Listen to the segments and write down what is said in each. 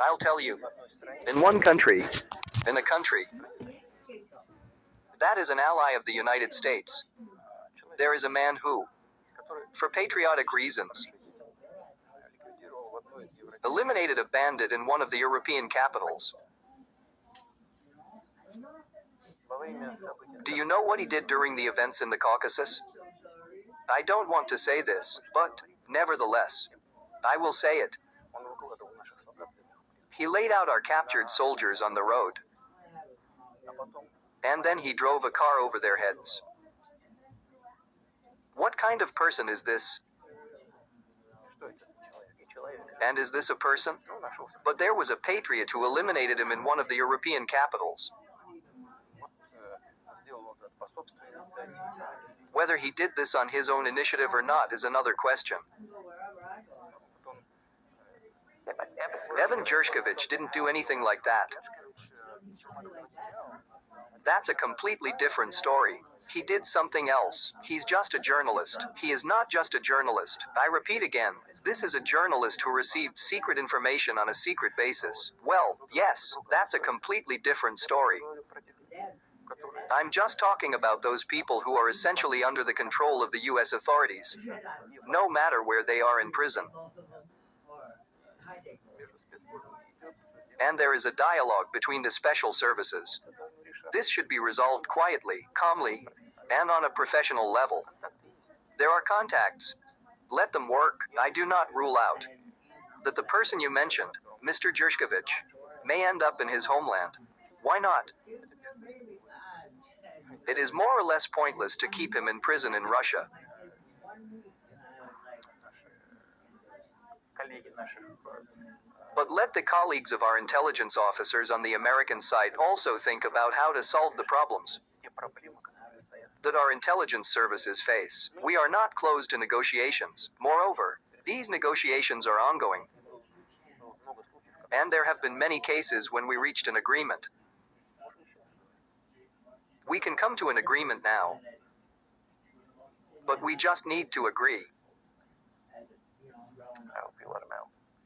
I'll tell you. In one country, in a country that is an ally of the United States, there is a man who, for patriotic reasons, eliminated a bandit in one of the European capitals. Do you know what he did during the events in the Caucasus? I don't want to say this, but, nevertheless, I will say it. He laid out our captured soldiers on the road. And then he drove a car over their heads. What kind of person is this? And is this a person? But there was a patriot who eliminated him in one of the European capitals. Whether he did this on his own initiative or not is another question. Evan Gershkovich didn't do anything like that. That's a completely different story. He did something else. He's just a journalist. He is not just a journalist. I repeat again, this is a journalist who received secret information on a secret basis. Well, yes, that's a completely different story. I'm just talking about those people who are essentially under the control of the US authorities, no matter where they are in prison. And there is a dialogue between the special services. This should be resolved quietly, calmly, and on a professional level. There are contacts. Let them work. I do not rule out that the person you mentioned, Mr. Gershkovich, may end up in his homeland. Why not? It is more or less pointless to keep him in prison in Russia. But let the colleagues of our intelligence officers on the American side also think about how to solve the problems that our intelligence services face. We are not closed to negotiations. Moreover, these negotiations are ongoing. And there have been many cases when we reached an agreement. We can come to an agreement now. But we just need to agree.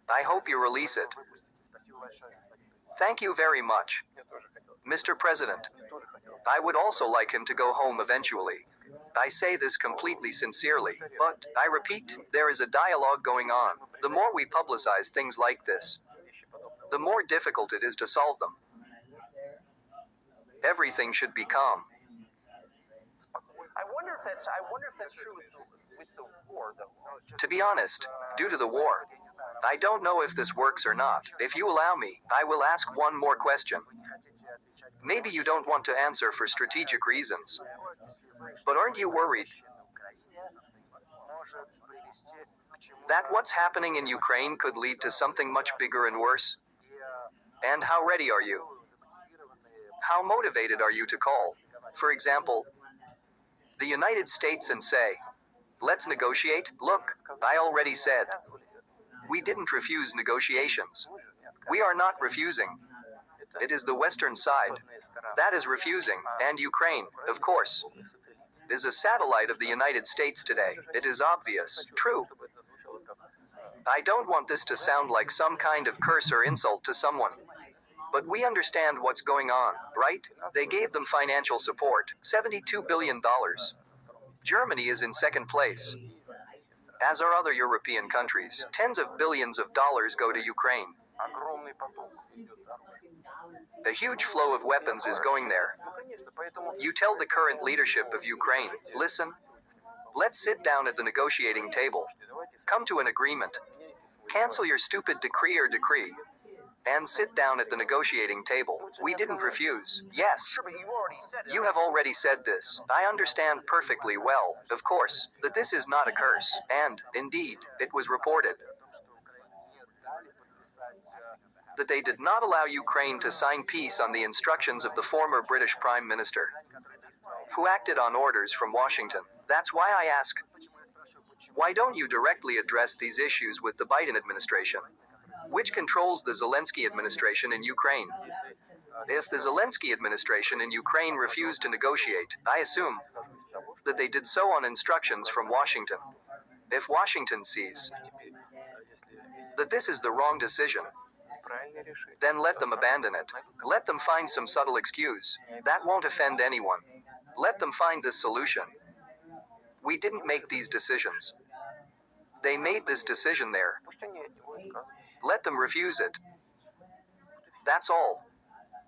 I hope you release it. Thank you very much, Mr. President. I would also like him to go home eventually. I say this completely sincerely, but, I repeat, there is a dialogue going on. The more we publicize things like this, the more difficult it is to solve them. Everything should be calm. I wonder if that's true with the war, though. To be honest, due to the war, I don't know if this works or not. If you allow me, I will ask one more question. Maybe you don't want to answer for strategic reasons. But aren't you worried that what's happening in Ukraine could lead to something much bigger and worse? And how ready are you? How motivated are you to call, for example, the United States and say, let's negotiate? Look, I already said, we didn't refuse negotiations. We are not refusing. It is the Western side that is refusing, and Ukraine, of course, is a satellite of the United States today. It is obvious, true. I don't want this to sound like some kind of curse or insult to someone. But we understand what's going on, right? They gave them financial support, $72 billion. Germany is in second place, as are other European countries. Tens of billions of dollars go to Ukraine. A huge flow of weapons is going there. You tell the current leadership of Ukraine, listen, let's sit down at the negotiating table. Come to an agreement. Cancel your stupid decree, and sit down at the negotiating table. We didn't refuse. Yes. You have already said this. I understand perfectly well, of course, that this is not a curse, and, indeed, it was reported that they did not allow Ukraine to sign peace on the instructions of the former British Prime Minister, who acted on orders from Washington. That's why I ask, why don't you directly address these issues with the Biden administration, which controls the Zelensky administration in Ukraine? If the Zelensky administration in Ukraine refused to negotiate, I assume that they did so on instructions from Washington. If Washington sees that this is the wrong decision, then let them abandon it. Let them find some subtle excuse. That won't offend anyone. Let them find this solution. We didn't make these decisions. They made this decision there. Пусть они от него отказываются. Let them refuse it. That's all.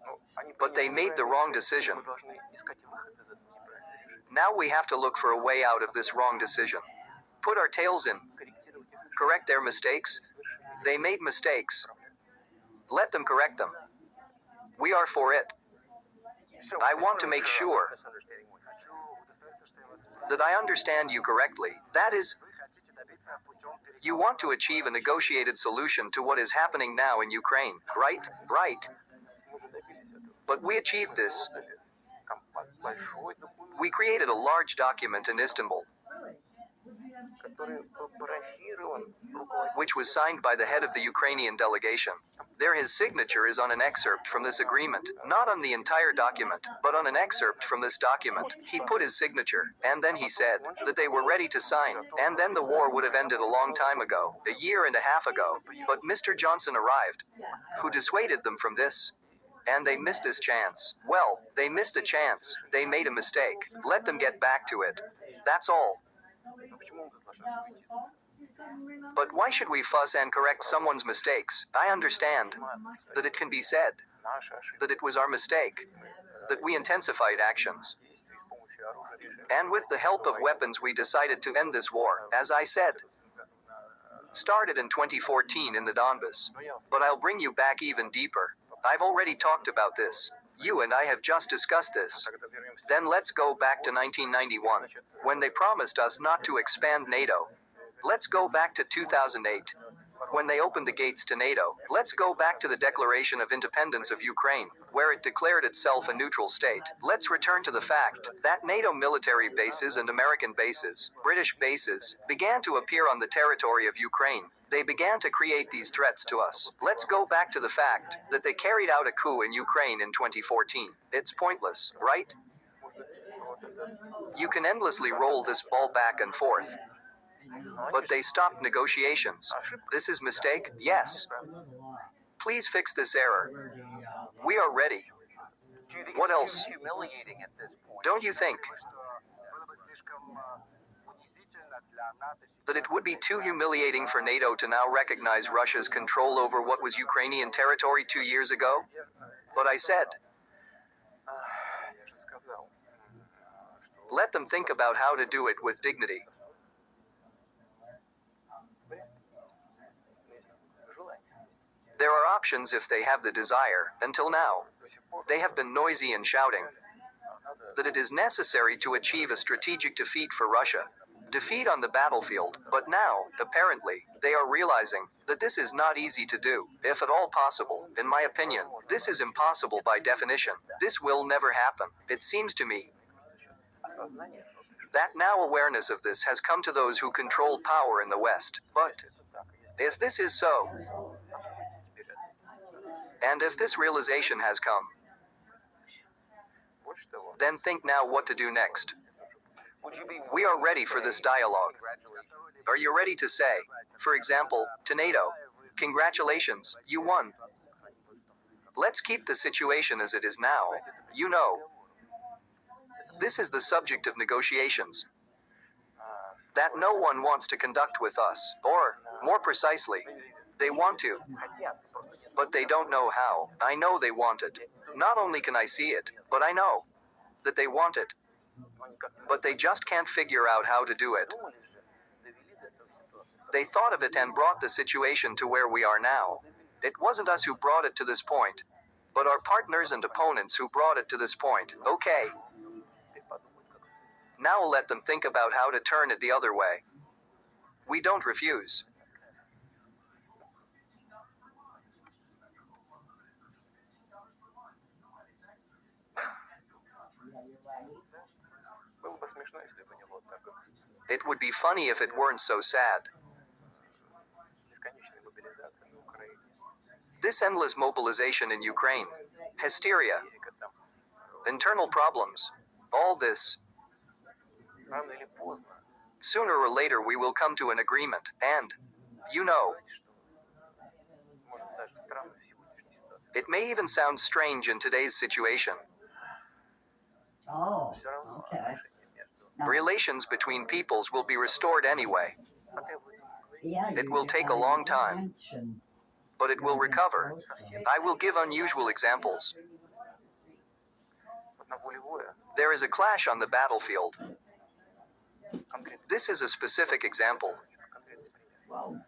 Ну, они But they приняли made the wrong неправильное решение, decision. мы должны искать выход из этого неправильного решения. Now we have to look for a way out of this wrong decision. Put our tails in. Корректировать их Correct their mistakes. совершение They made mistakes. проблем. Let them correct them. We are for it. Всё, I want to make sure misunderstanding. Хочу удостовериться, что я вас понял. that I understand you correctly. That is, Вы хотите добиться путем you want to achieve a negotiated solution to what is happening now in Ukraine, right? Right. Мы уже добились этого. But we achieved this. Большой документ, We created a large document in Istanbul, который парафирован руководителем. which was signed by the head of the Ukrainian delegation. There his signature is on an excerpt from this agreement, not on the entire document, but on an excerpt from this document. He put his signature, and then he said that they were ready to sign, and then the war would have ended a long time ago, a year and a half ago. But Mr. Johnson arrived, who dissuaded them from this. And they missed this chance. Well, they missed a chance. They made a mistake. Let them get back to it. That's all. Ну, почему мы тут должны суетиться? But why should we fuss and correct someone's mistakes? I understand that it can be said Наши ошибки, that it was our mistake, that we intensified actions. действия с помощью оружия решили. And with the help of weapons, we decided to end this war, as I said. Started in 2014 in the Donbas. But I'll bring you back even deeper. I've already talked about this. You and I have just discussed this. Тогда вернемся. Then let's go back to 1991, when they promised us not to expand NATO. Let's go back to 2008, when they opened the gates to NATO. Let's go back to the Declaration of Independence of Ukraine, where it declared itself a neutral state. Let's return to the fact that NATO military bases and American bases, British bases, began to appear on the territory of Ukraine. They began to create these threats to us. Let's go back to the fact that they carried out a coup in Ukraine in 2014. It's pointless, right? Вот это. You can endlessly roll this ball back and forth. But they stopped negotiations. This is mistake? Yes. Please fix this error. We are ready. Do you think What it's else? too humiliating at this point? Don't you think Что было бы слишком унизительно для НАТО that it сейчас would be too humiliating for NATO to now recognize Russia's control over what was Ukrainian territory 2 years ago? But I said, Я же сказал, что let them think about how to do it with dignity. желание. There are options if they have the desire. Until now, До сих пор they have been noisy and shouting надо that it is necessary to achieve a strategic defeat for Russia. Defeat on the battlefield, but now, apparently, they are realizing that this is not easy to do, if at all possible. In my opinion, this is impossible by definition. This will never happen. It seems to me осознание, that now awareness of this has come to those who control power in the West. But это так и есть. if this is so, Теперь and if this realization has come, больше того, then think now what to do next. would you be We are ready for this dialogue. Congratulations. Are you ready to say, for example, to NATO, congratulations, you won? Let's keep the situation as it is now. You know, this is the subject of negotiations that no one wants to conduct with us, or, more precisely, they want to, Хотят, просто нет. but they don't know how. I know they want it. Not only can I see it, but I know that they want it, Но они как не but they just can't figure out how to do it. думали же, довели до этой ситуации. They thought of it and brought the situation to where we are now. It wasn't us who brought it to this point, but our partners and opponents who brought it to this point. Okay, Теперь подумают, как now let them think about how to turn it the other way. We don't refuse. было бы смешно, если бы не было так It would be funny if it weren't so sad. бесконечной мобилизации на Украине. This endless mobilization in Ukraine, hysteria, Америка там internal problems, all this, рано или поздно, sooner or later we will come to an agreement, and, you know, знаете, что может даже странно всего It may even sound strange in today's situation. Oh, Все равно okay. отношения между No. Relations between peoples will be restored anyway, потребуется Yeah, It you will take a guys long time, mentioned but it will getting recover. closer. I will give unusual examples. вот на поле боя There is a clash on the battlefield. конкретный This is a specific example. конкретный пример. Well,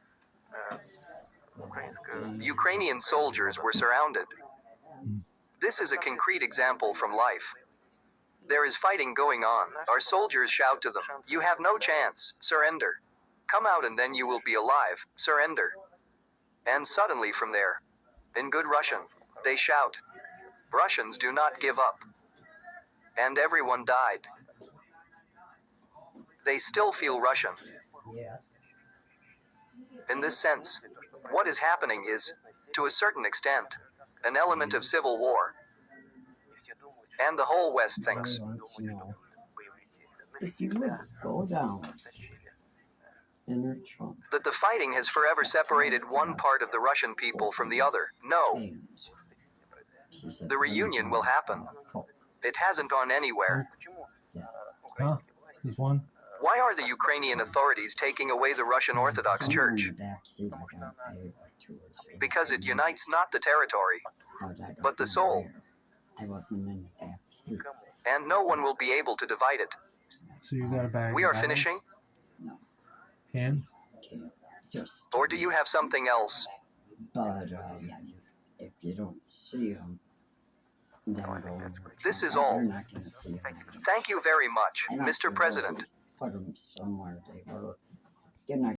Украинская Ukrainian soldiers were surrounded. This is a concrete example from life. There is fighting going on. Our soldiers shout to them, "You have no chance, surrender. Come out and then you will be alive, surrender." And suddenly from there, in good Russian, they shout, "Russians do not give up." And everyone died. They still feel Russian. yes. In this sense, what is happening is, to a certain extent, an element of civil war. и все думают, And the whole West thinks, Everybody wants to know боевые действия if you would навсегда go down растащили. in her trunk. that the fighting has forever separated one part of the Russian people from the other. No, Things. She said, the reunion will happen. It hasn't gone anywhere. Почему Yeah. украинские власти There's one. Why are the Ukrainian authorities taking away the Russian Orthodox Somewhere in Church? the back seat, I got paid like 2 or 3. Because it unites not the territory, but the soul. I wasn't in the back seat. кому? and no one will be able to divide it. So you got a bag. We of are that finishing? No, one? Cans? can't. Just. Or do you have something else? But yeah, if you don't see them, then go. This is all. You're not gonna see 'em. Thank you very much, And I Mr. can President. really put them somewhere they were. Good night.